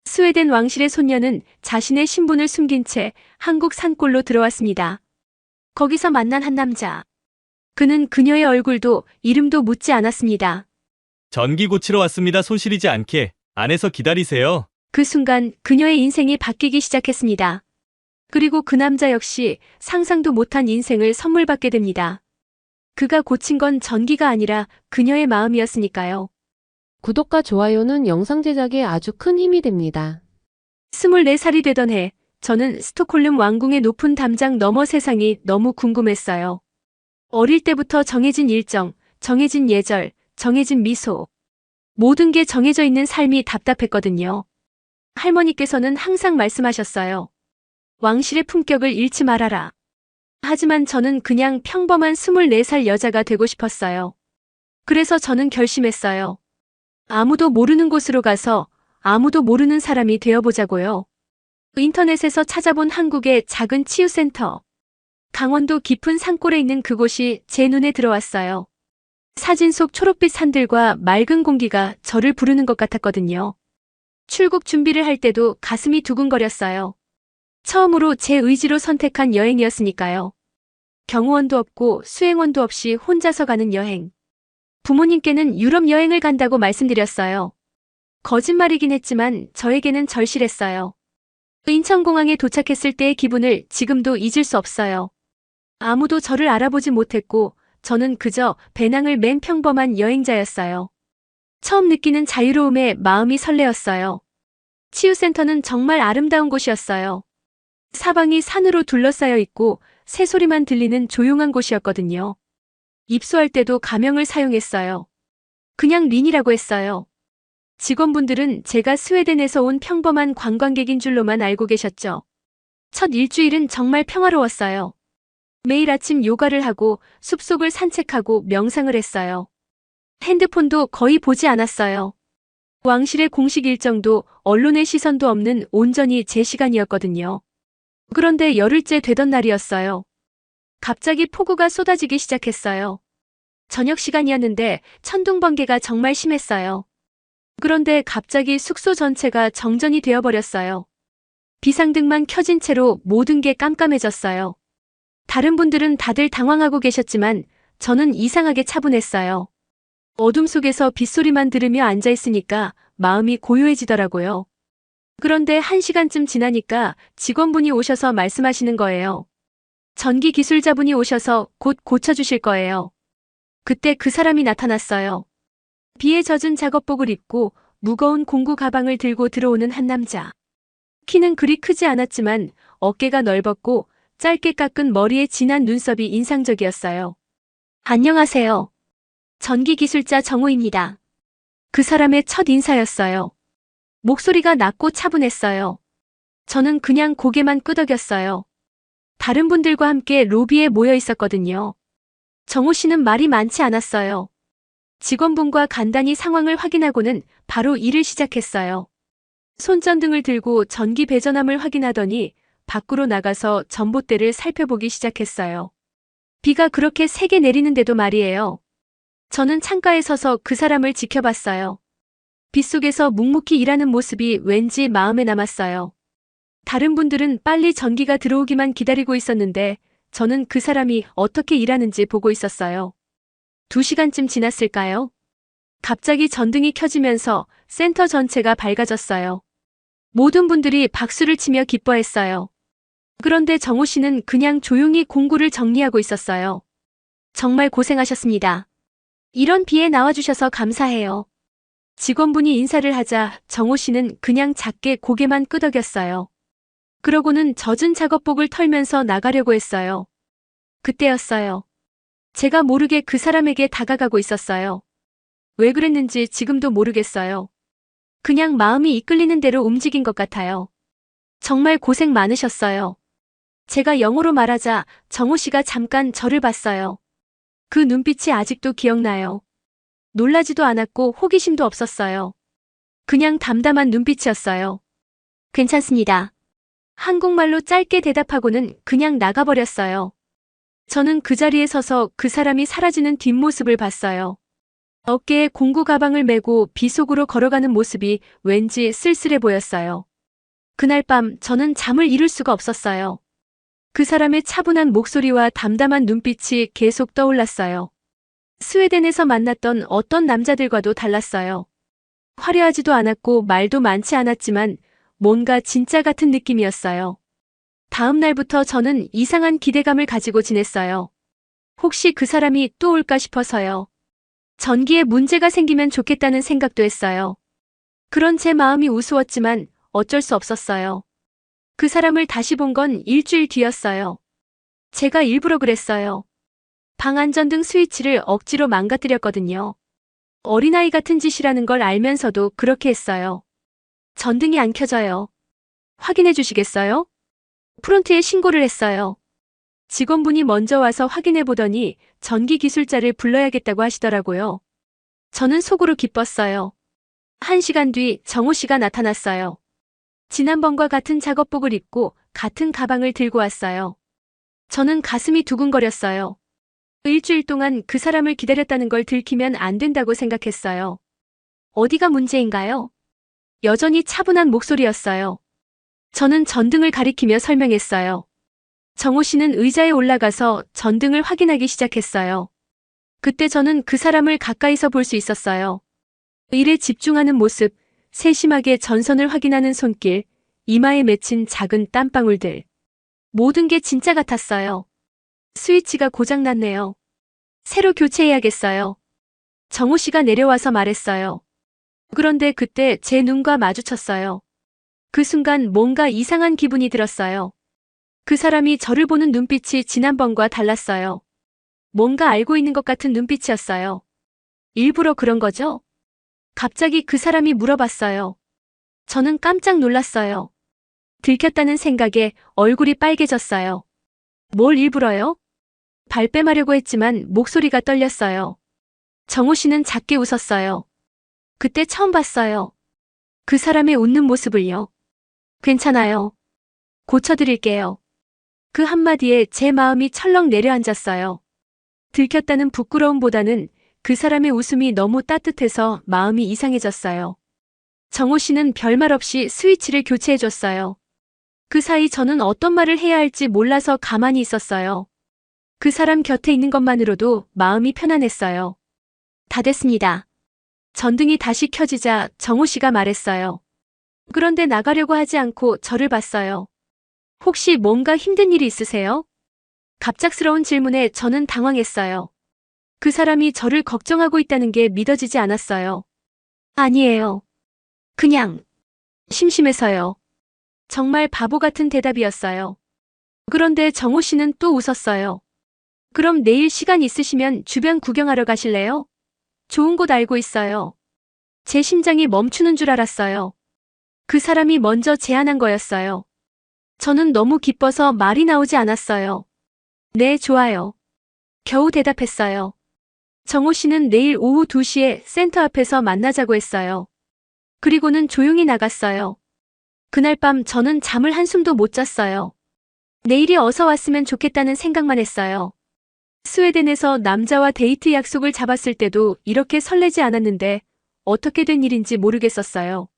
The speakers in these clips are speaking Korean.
스웨덴 왕실의 손녀는 자신의 신분을 숨긴 채 한국 산골로 들어왔습니다. 거기서 만난 한 남자. 그는 그녀의 얼굴도 이름도 묻지 않았습니다. 전기 고치러 왔습니다. 손 시리지 않게 안에서 기다리세요. 그 순간 그녀의 인생이 바뀌기 시작했습니다. 그리고 그 남자 역시 상상도 못한 인생을 선물 받게 됩니다. 그가 고친 건 전기가 아니라 그녀의 마음이었으니까요. 구독과 좋아요는 영상 제작에 아주 큰 힘이 됩니다. 24살이 되던 해, 저는 스톡홀름 왕궁의 높은 담장 너머 세상이 너무 궁금했어요. 어릴 때부터 정해진 일정, 정해진 예절, 정해진 미소. 모든 게 정해져 있는 삶이 답답했거든요. 할머니께서는 항상 말씀하셨어요. 왕실의 품격을 잃지 말아라. 하지만 저는 그냥 평범한 24살 여자가 되고 싶었어요. 그래서 저는 결심했어요. 아무도 모르는 곳으로 가서 아무도 모르는 사람이 되어보자고요. 인터넷에서 찾아본 한국의 작은 치유센터. 강원도 깊은 산골에 있는 그곳이 제 눈에 들어왔어요. 사진 속 초록빛 산들과 맑은 공기가 저를 부르는 것 같았거든요. 출국 준비를 할 때도 가슴이 두근거렸어요. 처음으로 제 의지로 선택한 여행이었으니까요. 경호원도 없고 수행원도 없이 혼자서 가는 여행. 부모님께는 유럽 여행을 간다고 말씀드렸어요. 거짓말이긴 했지만 저에게는 절실했어요. 인천공항에 도착했을 때의 기분을 지금도 잊을 수 없어요. 아무도 저를 알아보지 못했고 저는 그저 배낭을 맨 평범한 여행자였어요. 처음 느끼는 자유로움에 마음이 설레었어요. 치유센터는 정말 아름다운 곳이었어요. 사방이 산으로 둘러싸여 있고 새소리만 들리는 조용한 곳이었거든요. 입소할 때도 가명을 사용했어요. 그냥 린이라고 했어요. 직원분들은 제가 스웨덴에서 온 평범한 관광객인 줄로만 알고 계셨죠. 첫 일주일은 정말 평화로웠어요. 매일 아침 요가를 하고 숲속을 산책하고 명상을 했어요. 핸드폰도 거의 보지 않았어요. 왕실의 공식 일정도 언론의 시선도 없는 온전히 제 시간이었거든요. 그런데 열흘째 되던 날이었어요. 갑자기 폭우가 쏟아지기 시작했어요. 저녁 시간이었는데 천둥번개가 정말 심했어요. 그런데 갑자기 숙소 전체가 정전이 되어버렸어요. 비상등만 켜진 채로 모든 게 깜깜해졌어요. 다른 분들은 다들 당황하고 계셨지만 저는 이상하게 차분했어요. 어둠 속에서 빗소리만 들으며 앉아있으니까 마음이 고요해지더라고요. 그런데 1시간쯤 지나니까 직원분이 오셔서 말씀하시는 거예요. 전기 기술자분이 오셔서 곧 고쳐주실 거예요. 그때 그 사람이 나타났어요. 비에 젖은 작업복을 입고 무거운 공구 가방을 들고 들어오는 한 남자. 키는 그리 크지 않았지만 어깨가 넓었고 짧게 깎은 머리에 진한 눈썹이 인상적이었어요. 안녕하세요. 전기기술자 정호입니다. 그 사람의 첫 인사였어요. 목소리가 낮고 차분했어요. 저는 그냥 고개만 끄덕였어요. 다른 분들과 함께 로비에 모여 있었거든요. 정호 씨는 말이 많지 않았어요. 직원분과 간단히 상황을 확인하고는 바로 일을 시작했어요. 손전등을 들고 전기 배전함을 확인하더니 밖으로 나가서 전봇대를 살펴보기 시작했어요. 비가 그렇게 세게 내리는데도 말이에요. 저는 창가에 서서 그 사람을 지켜봤어요. 빗속에서 묵묵히 일하는 모습이 왠지 마음에 남았어요. 다른 분들은 빨리 전기가 들어오기만 기다리고 있었는데 저는 그 사람이 어떻게 일하는지 보고 있었어요. 2시간쯤 지났을까요? 갑자기 전등이 켜지면서 센터 전체가 밝아졌어요. 모든 분들이 박수를 치며 기뻐했어요. 그런데 정호 씨는 그냥 조용히 공구를 정리하고 있었어요. 정말 고생하셨습니다. 이런 비에 나와주셔서 감사해요. 직원분이 인사를 하자 정호 씨는 그냥 작게 고개만 끄덕였어요. 그러고는 젖은 작업복을 털면서 나가려고 했어요. 그때였어요. 제가 모르게 그 사람에게 다가가고 있었어요. 왜 그랬는지 지금도 모르겠어요. 그냥 마음이 이끌리는 대로 움직인 것 같아요. 정말 고생 많으셨어요. 제가 영어로 말하자 정호 씨가 잠깐 저를 봤어요. 그 눈빛이 아직도 기억나요. 놀라지도 않았고 호기심도 없었어요. 그냥 담담한 눈빛이었어요. 괜찮습니다. 한국말로 짧게 대답하고는 그냥 나가버렸어요. 저는 그 자리에 서서 그 사람이 사라지는 뒷모습을 봤어요. 어깨에 공구 가방을 메고 비속으로 걸어가는 모습이 왠지 쓸쓸해 보였어요. 그날 밤 저는 잠을 이룰 수가 없었어요. 그 사람의 차분한 목소리와 담담한 눈빛이 계속 떠올랐어요. 스웨덴에서 만났던 어떤 남자들과도 달랐어요. 화려하지도 않았고 말도 많지 않았지만 뭔가 진짜 같은 느낌이었어요. 다음 날부터 저는 이상한 기대감을 가지고 지냈어요. 혹시 그 사람이 또 올까 싶어서요. 전기에 문제가 생기면 좋겠다는 생각도 했어요. 그런 제 마음이 우스웠지만 어쩔 수 없었어요. 그 사람을 다시 본 건 일주일 뒤였어요. 제가 일부러 그랬어요. 방 안전등 스위치를 억지로 망가뜨렸거든요. 어린아이 같은 짓이라는 걸 알면서도 그렇게 했어요. 전등이 안 켜져요. 확인해 주시겠어요? 프론트에 신고를 했어요. 직원분이 먼저 와서 확인해 보더니 전기 기술자를 불러야겠다고 하시더라고요. 저는 속으로 기뻤어요. 1시간 뒤 정호 씨가 나타났어요. 지난번과 같은 작업복을 입고 같은 가방을 들고 왔어요. 저는 가슴이 두근거렸어요. 일주일 동안 그 사람을 기다렸다는 걸 들키면 안 된다고 생각했어요. 어디가 문제인가요? 여전히 차분한 목소리였어요. 저는 전등을 가리키며 설명했어요. 정호 씨는 의자에 올라가서 전등을 확인하기 시작했어요. 그때 저는 그 사람을 가까이서 볼 수 있었어요. 일에 집중하는 모습, 세심하게 전선을 확인하는 손길, 이마에 맺힌 작은 땀방울들. 모든 게 진짜 같았어요. 스위치가 고장났네요. 새로 교체해야겠어요. 정호 씨가 내려와서 말했어요. 그런데 그때 제 눈과 마주쳤어요. 그 순간 뭔가 이상한 기분이 들었어요. 그 사람이 저를 보는 눈빛이 지난번과 달랐어요. 뭔가 알고 있는 것 같은 눈빛이었어요. 일부러 그런 거죠? 갑자기 그 사람이 물어봤어요. 저는 깜짝 놀랐어요. 들켰다는 생각에 얼굴이 빨개졌어요. 뭘 일부러요? 발뺌하려고 했지만 목소리가 떨렸어요. 정호 씨는 작게 웃었어요. 그때 처음 봤어요. 그 사람의 웃는 모습을요. 괜찮아요. 고쳐드릴게요. 그 한마디에 제 마음이 철렁 내려앉았어요. 들켰다는 부끄러움보다는 그 사람의 웃음이 너무 따뜻해서 마음이 이상해졌어요. 정호 씨는 별말 없이 스위치를 교체해줬어요. 그 사이 저는 어떤 말을 해야 할지 몰라서 가만히 있었어요. 그 사람 곁에 있는 것만으로도 마음이 편안했어요. 다 됐습니다. 전등이 다시 켜지자 정호 씨가 말했어요. 그런데 나가려고 하지 않고 저를 봤어요. 혹시 뭔가 힘든 일이 있으세요? 갑작스러운 질문에 저는 당황했어요. 그 사람이 저를 걱정하고 있다는 게 믿어지지 않았어요. 아니에요. 그냥 심심해서요. 정말 바보 같은 대답이었어요. 그런데 정호 씨는 또 웃었어요. 그럼 내일 시간 있으시면 주변 구경하러 가실래요? 좋은 곳 알고 있어요. 제 심장이 멈추는 줄 알았어요. 그 사람이 먼저 제안한 거였어요. 저는 너무 기뻐서 말이 나오지 않았어요. 네, 좋아요. 겨우 대답했어요. 정호 씨는 내일 오후 2시에 센터 앞에서 만나자고 했어요. 그리고는 조용히 나갔어요. 그날 밤 저는 잠을 한숨도 못 잤어요. 내일이 어서 왔으면 좋겠다는 생각만 했어요. 스웨덴에서 남자와 데이트 약속을 잡았을 때도 이렇게 설레지 않았는데 어떻게 된 일인지 모르겠었어요.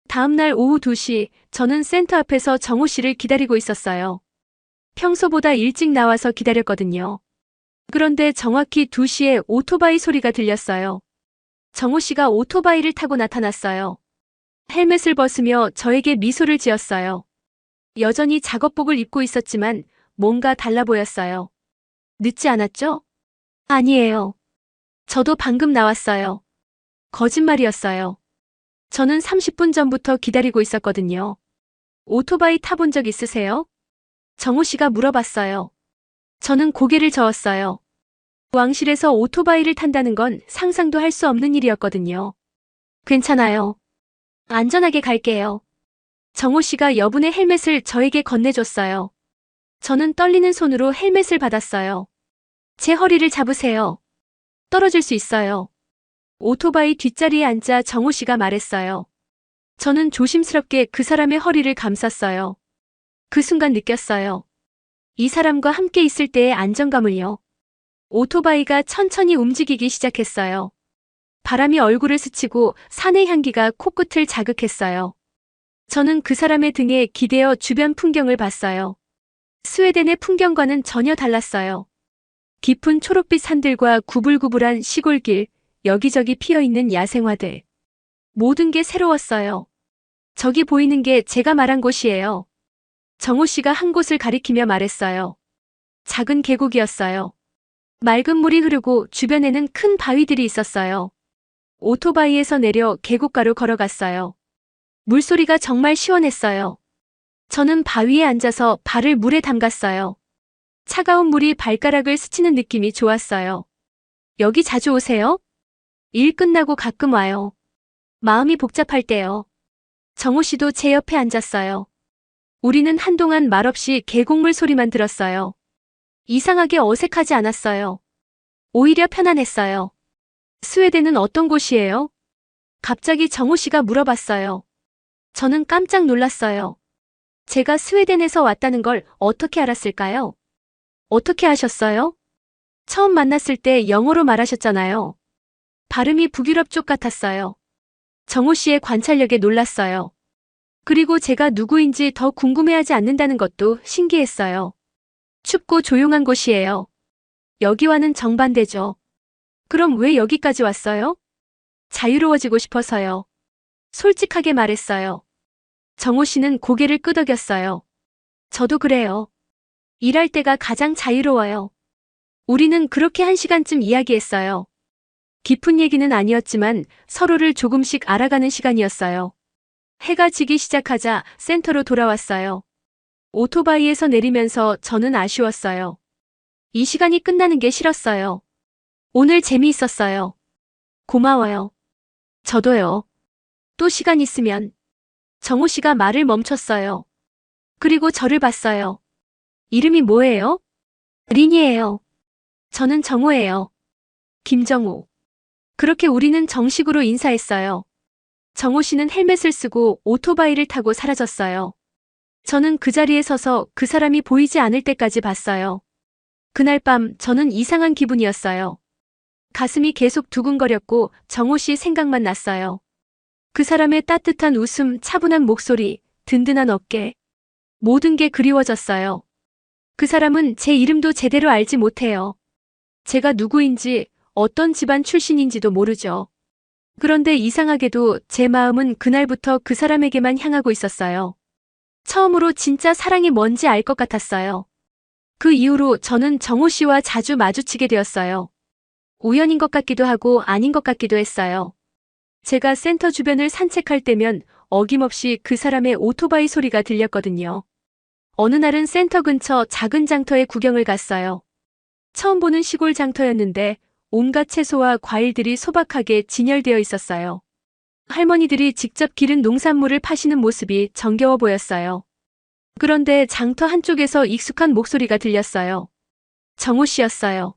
다음날 오후 2시 저는 센터 앞에서 정호 씨를 기다리고 있었어요. 평소보다 일찍 나와서 기다렸거든요. 그런데 정확히 2시에 오토바이 소리가 들렸어요. 정호 씨가 오토바이를 타고 나타났어요. 헬멧을 벗으며 저에게 미소를 지었어요. 여전히 작업복을 입고 있었지만 뭔가 달라 보였어요. 늦지 않았죠? 아니에요. 저도 방금 나왔어요. 거짓말이었어요. 저는 30분 전부터 기다리고 있었거든요. 오토바이 타본 적 있으세요? 정호 씨가 물어봤어요. 저는 고개를 저었어요. 왕실에서 오토바이를 탄다는 건 상상도 할 수 없는 일이었거든요. 괜찮아요. 안전하게 갈게요. 정호 씨가 여분의 헬멧을 저에게 건네줬어요. 저는 떨리는 손으로 헬멧을 받았어요. 제 허리를 잡으세요. 떨어질 수 있어요. 오토바이 뒷자리에 앉아 정호 씨가 말했어요. 저는 조심스럽게 그 사람의 허리를 감쌌어요. 그 순간 느꼈어요. 이 사람과 함께 있을 때의 안정감을요. 오토바이가 천천히 움직이기 시작했어요. 바람이 얼굴을 스치고 산의 향기가 코끝을 자극했어요. 저는 그 사람의 등에 기대어 주변 풍경을 봤어요. 스웨덴의 풍경과는 전혀 달랐어요. 깊은 초록빛 산들과 구불구불한 시골길, 여기저기 피어있는 야생화들. 모든 게 새로웠어요. 저기 보이는 게 제가 말한 곳이에요. 정호 씨가 한 곳을 가리키며 말했어요. 작은 계곡이었어요. 맑은 물이 흐르고 주변에는 큰 바위들이 있었어요. 오토바이에서 내려 계곡가로 걸어갔어요. 물소리가 정말 시원했어요. 저는 바위에 앉아서 발을 물에 담갔어요. 차가운 물이 발가락을 스치는 느낌이 좋았어요. 여기 자주 오세요? 일 끝나고 가끔 와요. 마음이 복잡할 때요. 정호 씨도 제 옆에 앉았어요. 우리는 한동안 말없이 계곡물 소리만 들었어요. 이상하게 어색하지 않았어요. 오히려 편안했어요. 스웨덴은 어떤 곳이에요? 갑자기 정호 씨가 물어봤어요. 저는 깜짝 놀랐어요. 제가 스웨덴에서 왔다는 걸 어떻게 알았을까요? 어떻게 아셨어요? 처음 만났을 때 영어로 말하셨잖아요. 발음이 북유럽 쪽 같았어요. 정호 씨의 관찰력에 놀랐어요. 그리고 제가 누구인지 더 궁금해하지 않는다는 것도 신기했어요. 춥고 조용한 곳이에요. 여기와는 정반대죠. 그럼 왜 여기까지 왔어요? 자유로워지고 싶어서요. 솔직하게 말했어요. 정호 씨는 고개를 끄덕였어요. 저도 그래요. 일할 때가 가장 자유로워요. 우리는 그렇게 1시간쯤 이야기했어요. 깊은 얘기는 아니었지만 서로를 조금씩 알아가는 시간이었어요. 해가 지기 시작하자 센터로 돌아왔어요. 오토바이에서 내리면서 저는 아쉬웠어요. 이 시간이 끝나는 게 싫었어요. 오늘 재미있었어요. 고마워요. 저도요. 또 시간 있으면. 정호 씨가 말을 멈췄어요. 그리고 저를 봤어요. 이름이 뭐예요? 린이에요. 저는 정호예요. 김정호. 그렇게 우리는 정식으로 인사했어요. 정호 씨는 헬멧을 쓰고 오토바이를 타고 사라졌어요. 저는 그 자리에 서서 그 사람이 보이지 않을 때까지 봤어요. 그날 밤 저는 이상한 기분이었어요. 가슴이 계속 두근거렸고 정호 씨 생각만 났어요. 그 사람의 따뜻한 웃음, 차분한 목소리, 든든한 어깨. 모든 게 그리워졌어요. 그 사람은 제 이름도 제대로 알지 못해요. 제가 누구인지, 어떤 집안 출신인지도 모르죠. 그런데 이상하게도 제 마음은 그날부터 그 사람에게만 향하고 있었어요. 처음으로 진짜 사랑이 뭔지 알 것 같았어요. 그 이후로 저는 정호 씨와 자주 마주치게 되었어요. 우연인 것 같기도 하고 아닌 것 같기도 했어요. 제가 센터 주변을 산책할 때면 어김없이 그 사람의 오토바이 소리가 들렸거든요. 어느 날은 센터 근처 작은 장터에 구경을 갔어요. 처음 보는 시골 장터였는데 온갖 채소와 과일들이 소박하게 진열되어 있었어요. 할머니들이 직접 기른 농산물을 파시는 모습이 정겨워 보였어요. 그런데 장터 한쪽에서 익숙한 목소리가 들렸어요. 정호 씨였어요.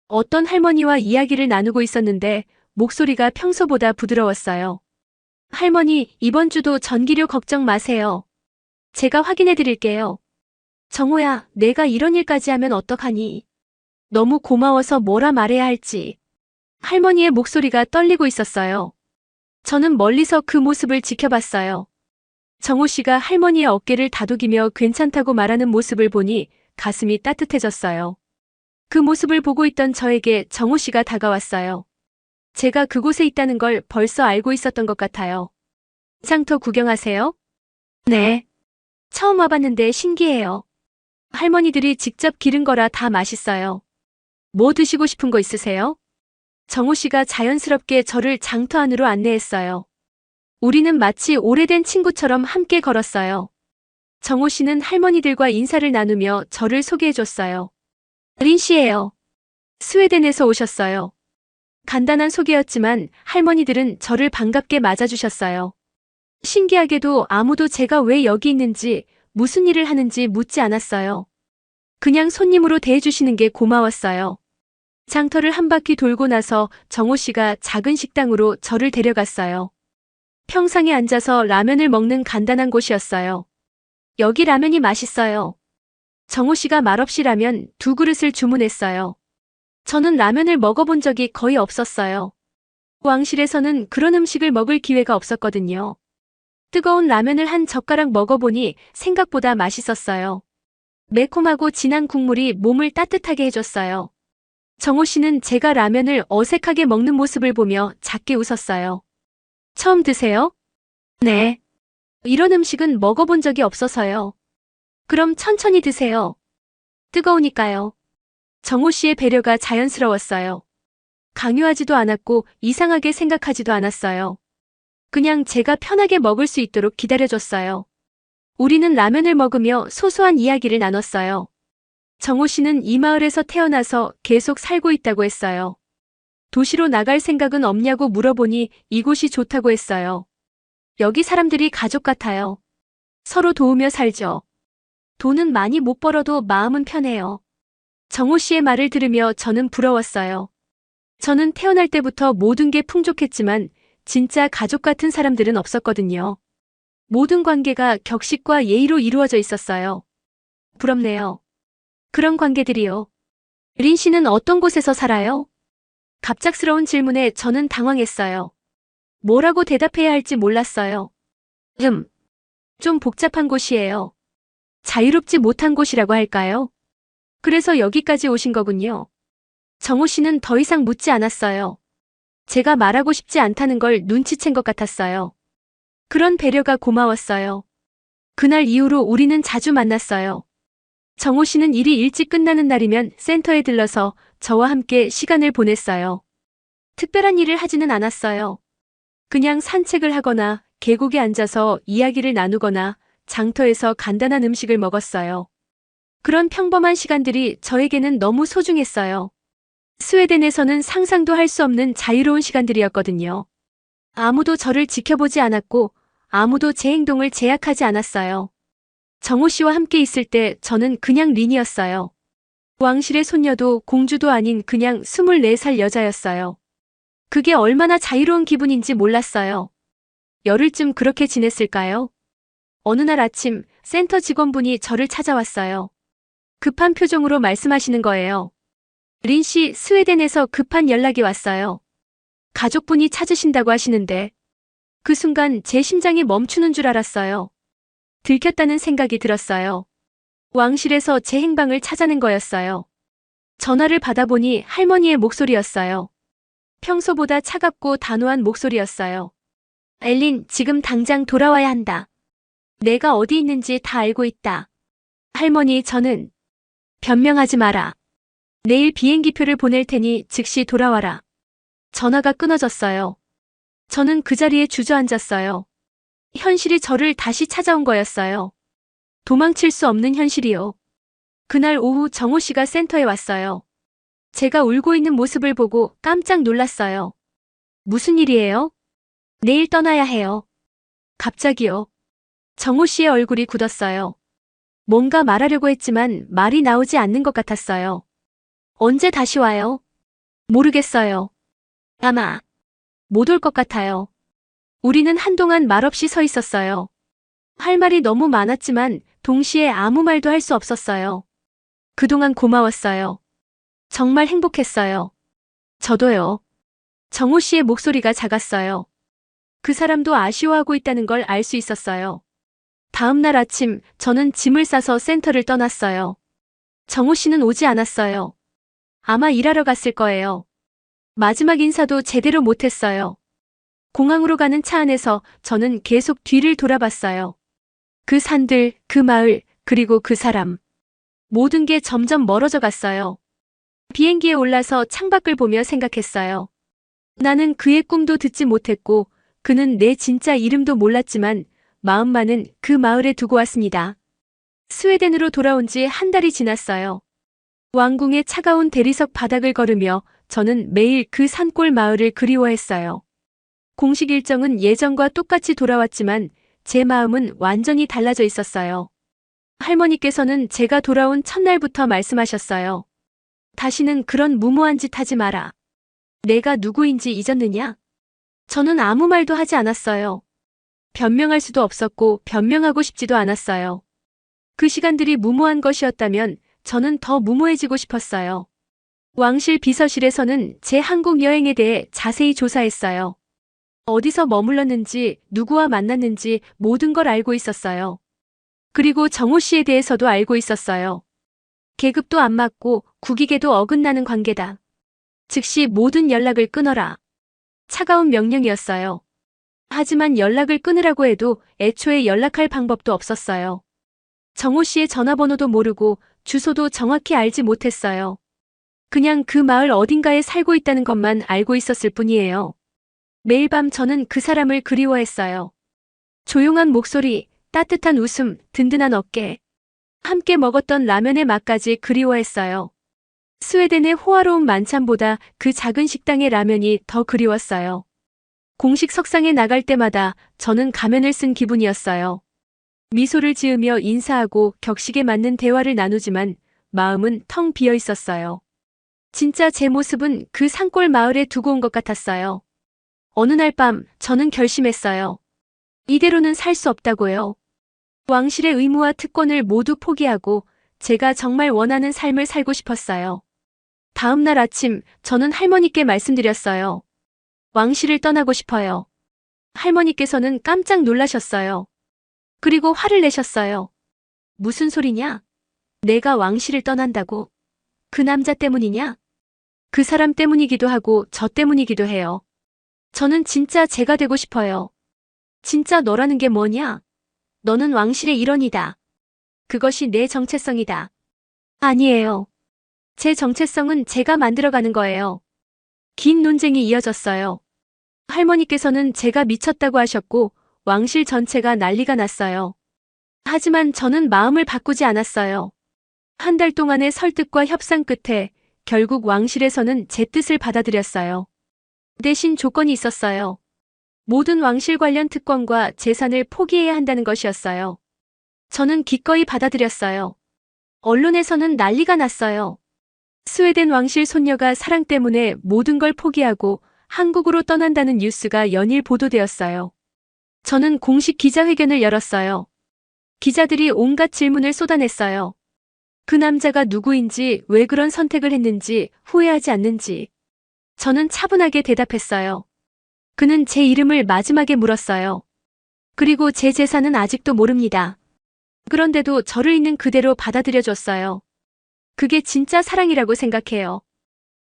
어떤 할머니와 이야기를 나누고 있었는데 목소리가 평소보다 부드러웠어요. 할머니, 이번 주도 전기료 걱정 마세요. 제가 확인해 드릴게요. 정호야, 내가 이런 일까지 하면 어떡하니? 너무 고마워서 뭐라 말해야 할지. 할머니의 목소리가 떨리고 있었어요. 저는 멀리서 그 모습을 지켜봤어요. 정호 씨가 할머니의 어깨를 다독이며 괜찮다고 말하는 모습을 보니 가슴이 따뜻해졌어요. 그 모습을 보고 있던 저에게 정호 씨가 다가왔어요. 제가 그곳에 있다는 걸 벌써 알고 있었던 것 같아요. 장터 구경하세요? 네. 처음 와봤는데 신기해요. 할머니들이 직접 기른 거라 다 맛있어요. 뭐 드시고 싶은 거 있으세요? 정호 씨가 자연스럽게 저를 장터 안으로 안내했어요. 우리는 마치 오래된 친구처럼 함께 걸었어요. 정호 씨는 할머니들과 인사를 나누며 저를 소개해줬어요. 린 씨예요. 스웨덴에서 오셨어요. 간단한 소개였지만 할머니들은 저를 반갑게 맞아주셨어요. 신기하게도 아무도 제가 왜 여기 있는지, 무슨 일을 하는지 묻지 않았어요. 그냥 손님으로 대해주시는 게 고마웠어요. 장터를 한 바퀴 돌고 나서 정호 씨가 작은 식당으로 저를 데려갔어요. 평상에 앉아서 라면을 먹는 간단한 곳이었어요. 여기 라면이 맛있어요. 정호 씨가 말없이 라면 2그릇을 주문했어요. 저는 라면을 먹어본 적이 거의 없었어요. 왕실에서는 그런 음식을 먹을 기회가 없었거든요. 뜨거운 라면을 한 젓가락 먹어보니 생각보다 맛있었어요. 매콤하고 진한 국물이 몸을 따뜻하게 해줬어요. 정호 씨는 제가 라면을 어색하게 먹는 모습을 보며 작게 웃었어요. 처음 드세요? 네. 이런 음식은 먹어본 적이 없어서요. 그럼 천천히 드세요. 뜨거우니까요. 정호 씨의 배려가 자연스러웠어요. 강요하지도 않았고 이상하게 생각하지도 않았어요. 그냥 제가 편하게 먹을 수 있도록 기다려줬어요. 우리는 라면을 먹으며 소소한 이야기를 나눴어요. 정호 씨는 이 마을에서 태어나서 계속 살고 있다고 했어요. 도시로 나갈 생각은 없냐고 물어보니 이곳이 좋다고 했어요. 여기 사람들이 가족 같아요. 서로 도우며 살죠. 돈은 많이 못 벌어도 마음은 편해요. 정호 씨의 말을 들으며 저는 부러웠어요. 저는 태어날 때부터 모든 게 풍족했지만 진짜 가족 같은 사람들은 없었거든요. 모든 관계가 격식과 예의로 이루어져 있었어요. 부럽네요. 그런 관계들이요. 린 씨는 어떤 곳에서 살아요? 갑작스러운 질문에 저는 당황했어요. 뭐라고 대답해야 할지 몰랐어요. 좀 복잡한 곳이에요. 자유롭지 못한 곳이라고 할까요? 그래서 여기까지 오신 거군요. 정호 씨는 더 이상 묻지 않았어요. 제가 말하고 싶지 않다는 걸 눈치챈 것 같았어요. 그런 배려가 고마웠어요. 그날 이후로 우리는 자주 만났어요. 정호 씨는 일이 일찍 끝나는 날이면 센터에 들러서 저와 함께 시간을 보냈어요. 특별한 일을 하지는 않았어요. 그냥 산책을 하거나 계곡에 앉아서 이야기를 나누거나 장터에서 간단한 음식을 먹었어요. 그런 평범한 시간들이 저에게는 너무 소중했어요. 스웨덴에서는 상상도 할 수 없는 자유로운 시간들이었거든요. 아무도 저를 지켜보지 않았고 아무도 제 행동을 제약하지 않았어요. 정호 씨와 함께 있을 때 저는 그냥 린이었어요. 왕실의 손녀도 공주도 아닌 그냥 24살 여자였어요. 그게 얼마나 자유로운 기분인지 몰랐어요. 열흘쯤 그렇게 지냈을까요? 어느 날 아침 센터 직원분이 저를 찾아왔어요. 급한 표정으로 말씀하시는 거예요. 린 씨, 스웨덴에서 급한 연락이 왔어요. 가족분이 찾으신다고 하시는데 그 순간 제 심장이 멈추는 줄 알았어요. 들켰다는 생각이 들었어요. 왕실에서 제 행방을 찾아낸 거였어요. 전화를 받아보니 할머니의 목소리였어요. 평소보다 차갑고 단호한 목소리였어요. 엘린, 지금 당장 돌아와야 한다. 내가 어디 있는지 다 알고 있다. 할머니, 저는 변명하지 마라. 내일 비행기표를 보낼 테니 즉시 돌아와라. 전화가 끊어졌어요. 저는 그 자리에 주저앉았어요. 현실이 저를 다시 찾아온 거였어요. 도망칠 수 없는 현실이요. 그날 오후 정호 씨가 센터에 왔어요. 제가 울고 있는 모습을 보고 깜짝 놀랐어요. 무슨 일이에요? 내일 떠나야 해요. 갑자기요. 정호 씨의 얼굴이 굳었어요. 뭔가 말하려고 했지만 말이 나오지 않는 것 같았어요. 언제 다시 와요? 모르겠어요. 아마 못 올 것 같아요. 우리는 한동안 말없이 서 있었어요. 할 말이 너무 많았지만 동시에 아무 말도 할 수 없었어요. 그동안 고마웠어요. 정말 행복했어요. 저도요. 정호 씨의 목소리가 작았어요. 그 사람도 아쉬워하고 있다는 걸 알 수 있었어요. 다음 날 아침 저는 짐을 싸서 센터를 떠났어요. 정호 씨는 오지 않았어요. 아마 일하러 갔을 거예요. 마지막 인사도 제대로 못했어요. 공항으로 가는 차 안에서 저는 계속 뒤를 돌아봤어요. 그 산들, 그 마을, 그리고 그 사람. 모든 게 점점 멀어져 갔어요. 비행기에 올라서 창밖을 보며 생각했어요. 나는 그의 꿈도 듣지 못했고 그는 내 진짜 이름도 몰랐지만 마음만은 그 마을에 두고 왔습니다. 스웨덴으로 돌아온 지 한 달이 지났어요. 왕궁의 차가운 대리석 바닥을 걸으며 저는 매일 그 산골 마을을 그리워했어요. 공식 일정은 예전과 똑같이 돌아왔지만 제 마음은 완전히 달라져 있었어요. 할머니께서는 제가 돌아온 첫날부터 말씀하셨어요. 다시는 그런 무모한 짓 하지 마라. 내가 누구인지 잊었느냐? 저는 아무 말도 하지 않았어요. 변명할 수도 없었고 변명하고 싶지도 않았어요. 그 시간들이 무모한 것이었다면 저는 더 무모해지고 싶었어요. 왕실 비서실에서는 제 한국 여행에 대해 자세히 조사했어요. 어디서 머물렀는지, 누구와 만났는지 모든 걸 알고 있었어요. 그리고 정호 씨에 대해서도 알고 있었어요. 계급도 안 맞고 국익에도 어긋나는 관계다. 즉시 모든 연락을 끊어라. 차가운 명령이었어요. 하지만 연락을 끊으라고 해도 애초에 연락할 방법도 없었어요. 정호 씨의 전화번호도 모르고 주소도 정확히 알지 못했어요. 그냥 그 마을 어딘가에 살고 있다는 것만 알고 있었을 뿐이에요. 매일 밤 저는 그 사람을 그리워했어요. 조용한 목소리, 따뜻한 웃음, 든든한 어깨. 함께 먹었던 라면의 맛까지 그리워했어요. 스웨덴의 호화로운 만찬보다 그 작은 식당의 라면이 더 그리웠어요. 공식 석상에 나갈 때마다 저는 가면을 쓴 기분이었어요. 미소를 지으며 인사하고 격식에 맞는 대화를 나누지만 마음은 텅 비어 있었어요. 진짜 제 모습은 그 산골 마을에 두고 온 것 같았어요. 어느 날 밤 저는 결심했어요. 이대로는 살 수 없다고요. 왕실의 의무와 특권을 모두 포기하고 제가 정말 원하는 삶을 살고 싶었어요. 다음 날 아침 저는 할머니께 말씀드렸어요. 왕실을 떠나고 싶어요. 할머니께서는 깜짝 놀라셨어요. 그리고 화를 내셨어요. 무슨 소리냐? 내가 왕실을 떠난다고? 그 남자 때문이냐? 그 사람 때문이기도 하고 저 때문이기도 해요. 저는 진짜 제가 되고 싶어요. 진짜 너라는 게 뭐냐? 너는 왕실의 일원이다. 그것이 내 정체성이다. 아니에요. 제 정체성은 제가 만들어가는 거예요. 긴 논쟁이 이어졌어요. 할머니께서는 제가 미쳤다고 하셨고 왕실 전체가 난리가 났어요. 하지만 저는 마음을 바꾸지 않았어요. 한 달 동안의 설득과 협상 끝에 결국 왕실에서는 제 뜻을 받아들였어요. 대신 조건이 있었어요. 모든 왕실 관련 특권과 재산을 포기해야 한다는 것이었어요. 저는 기꺼이 받아들였어요. 언론에서는 난리가 났어요. 스웨덴 왕실 손녀가 사랑 때문에 모든 걸 포기하고 한국으로 떠난다는 뉴스가 연일 보도되었어요. 저는 공식 기자회견을 열었어요. 기자들이 온갖 질문을 쏟아냈어요. 그 남자가 누구인지, 왜 그런 선택을 했는지, 후회하지 않는지. 저는 차분하게 대답했어요. 그는 제 이름을 마지막에 물었어요. 그리고 제 재산은 아직도 모릅니다. 그런데도 저를 있는 그대로 받아들여줬어요. 그게 진짜 사랑이라고 생각해요.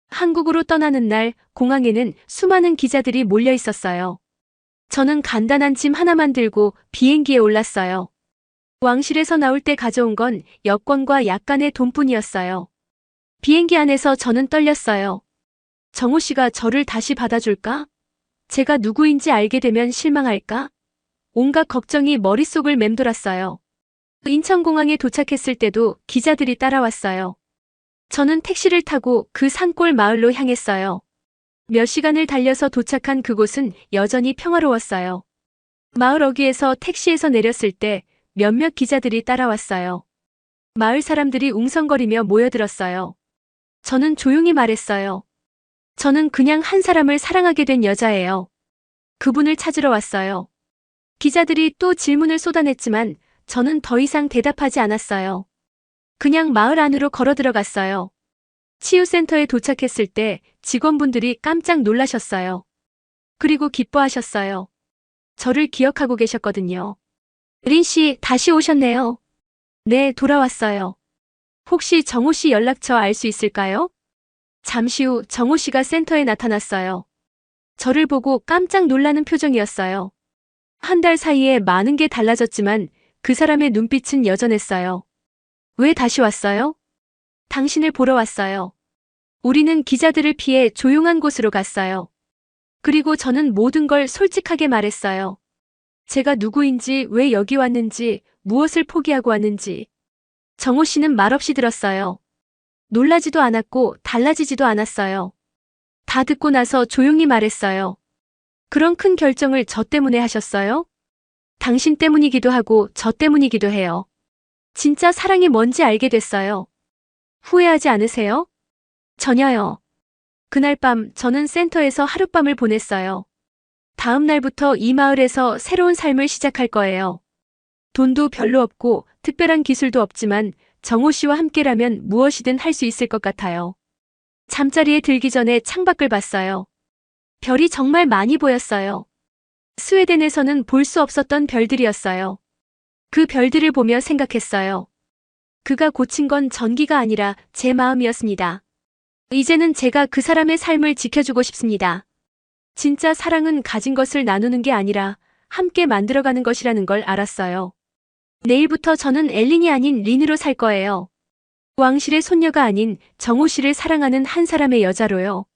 한국으로 떠나는 날 공항에는 수많은 기자들이 몰려 있었어요. 저는 간단한 짐 하나만 들고 비행기에 올랐어요. 왕실에서 나올 때 가져온 건 여권과 약간의 돈뿐이었어요. 비행기 안에서 저는 떨렸어요. 정호 씨가 저를 다시 받아줄까? 제가 누구인지 알게 되면 실망할까? 온갖 걱정이 머릿속을 맴돌았어요. 인천공항에 도착했을 때도 기자들이 따라왔어요. 저는 택시를 타고 그 산골 마을로 향했어요. 몇 시간을 달려서 도착한 그곳은 여전히 평화로웠어요. 마을 어귀에서 택시에서 내렸을 때 몇몇 기자들이 따라왔어요. 마을 사람들이 웅성거리며 모여들었어요. 저는 조용히 말했어요. 저는 그냥 한 사람을 사랑하게 된 여자예요. 그분을 찾으러 왔어요. 기자들이 또 질문을 쏟아냈지만 저는 더 이상 대답하지 않았어요. 그냥 마을 안으로 걸어 들어갔어요. 치유센터에 도착했을 때 직원분들이 깜짝 놀라셨어요. 그리고 기뻐하셨어요. 저를 기억하고 계셨거든요. 린 씨, 다시 오셨네요. 네, 돌아왔어요. 혹시 정호 씨 연락처 알 수 있을까요? 잠시 후 정호 씨가 센터에 나타났어요. 저를 보고 깜짝 놀라는 표정이었어요. 한 달 사이에 많은 게 달라졌지만 그 사람의 눈빛은 여전했어요. 왜 다시 왔어요? 당신을 보러 왔어요. 우리는 기자들을 피해 조용한 곳으로 갔어요. 그리고 저는 모든 걸 솔직하게 말했어요. 제가 누구인지, 왜 여기 왔는지, 무엇을 포기하고 왔는지. 정호 씨는 말없이 들었어요. 놀라지도 않았고 달라지지도 않았어요. 다 듣고 나서 조용히 말했어요. 그런 큰 결정을 저 때문에 하셨어요? 당신 때문이기도 하고 저 때문이기도 해요. 진짜 사랑이 뭔지 알게 됐어요. 후회하지 않으세요? 전혀요. 그날 밤 저는 센터에서 하룻밤을 보냈어요. 다음 날부터 이 마을에서 새로운 삶을 시작할 거예요. 돈도 별로 없고 특별한 기술도 없지만 정호 씨와 함께라면 무엇이든 할 수 있을 것 같아요. 잠자리에 들기 전에 창밖을 봤어요. 별이 정말 많이 보였어요. 스웨덴에서는 볼 수 없었던 별들이었어요. 그 별들을 보며 생각했어요. 그가 고친 건 전기가 아니라 제 마음이었습니다. 이제는 제가 그 사람의 삶을 지켜주고 싶습니다. 진짜 사랑은 가진 것을 나누는 게 아니라 함께 만들어가는 것이라는 걸 알았어요. 내일부터 저는 엘린이 아닌 린으로 살 거예요. 왕실의 손녀가 아닌 정호 씨를 사랑하는 한 사람의 여자로요.